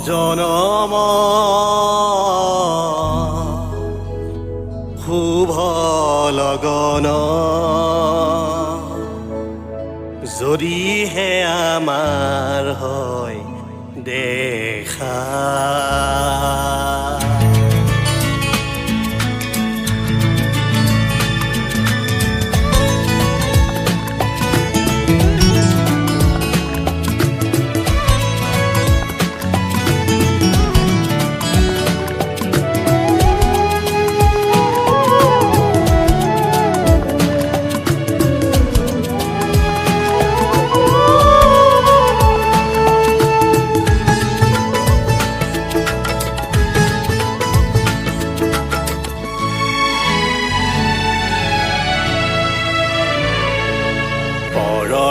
জনম শুভ লগন যদিহে আমাৰ হয় দেখা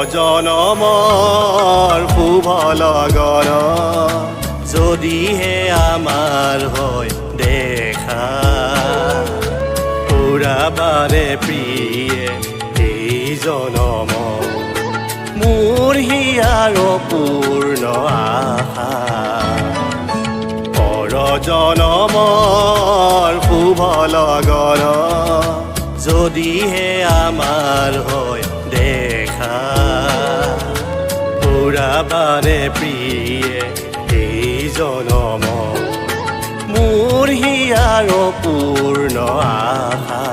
জনমৰ শুভ লগন যদিহে আমাৰ হয় দেখা পুৰাবাৰে প্ৰিয়ে এই জনম মোৰ হিয়াৰ পূৰ্ণ আশা পৰ জনমৰ শুভ লগন যদিহে আমাৰ হয় দেখা পুৰাবাৰে প্ৰিয়ে এই জনম মোৰ হিয়াৰ পূৰ্ণ আশা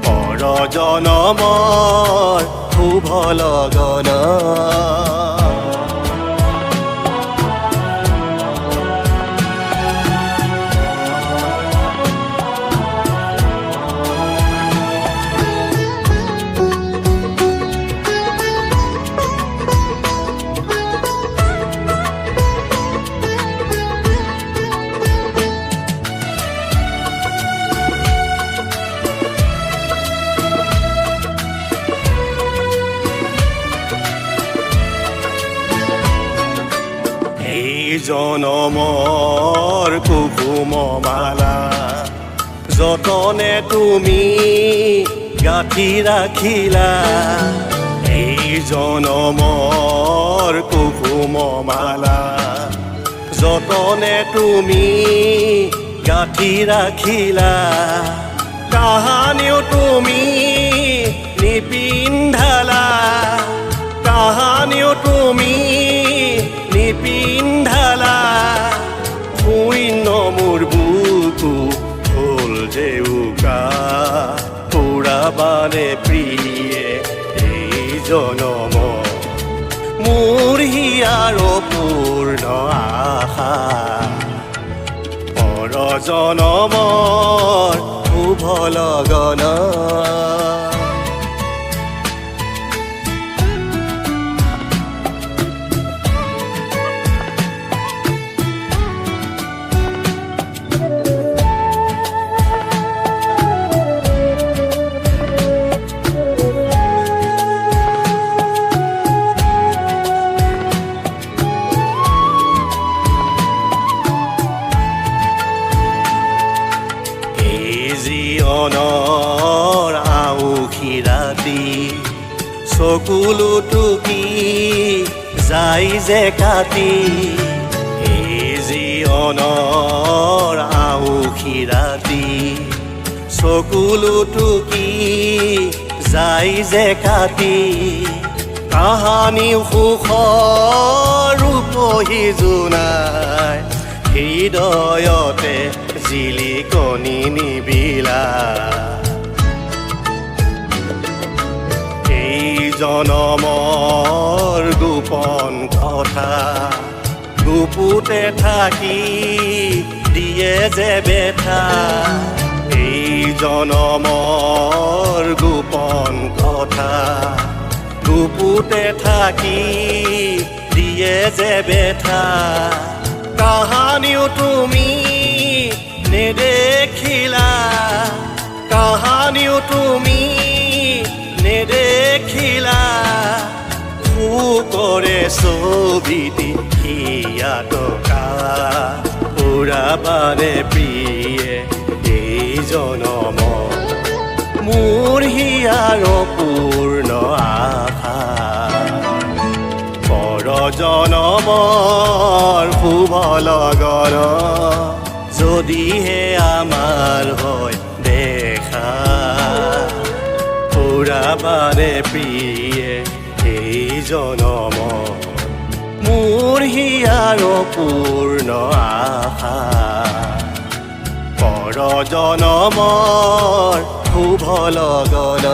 পৰ জনমৰ শুভ লগন জনমৰ কুকুম মালা যতনে তুমি গাঁঠি ৰাখিলা এই জনমৰ কুকুম মালা যতনে তুমি গাঁঠি ৰাখিলা কাহানিও তুমি নিপিন্ধালা কাহানিও তুমি নিপিন্ধালা শূন্য মোৰ বুকু হ'ল যে উকা পুৰাবাৰে প্ৰিয়ে এই জনম মোৰ হিয়াৰ পূৰ্ণ আশা পৰ জনমৰ শুভ লগন জীৱনৰ আউসী ৰাতি চকুলো টুকি যাই যে কাটি এই জীৱনৰ আউসী ৰাতি চকুলো টুকি যাই যে কাটি কাহানি সুখৰ ৰূপহী জোনাই হৃদয়তে জিলিকনি নিবিলা এই জনমৰ গোপন কথা গুপুতে থাকি দিয়ে যে বেথা এই জনমৰ গোপন কথা গুপুতে থাকি দিয়ে যে বেথা কাহানিও তুমি নেদেখিলা কাহানিও তুমি নেদেখিলা শুকৰে ছবিটি হিয়া টকা পুৰাবাৰে প্ৰিয়ে এই জনম মোৰ হিয়াৰ পূৰ্ণ আশা পৰ জনমৰ শুভ লগন যদিহে আমাৰ হয় দেখা ফুৰাবাৰে প্ৰিয়ে এই জনম মোৰ হিয়াৰ পূৰ্ণ আশা পৰ জনমৰ শুভ লগন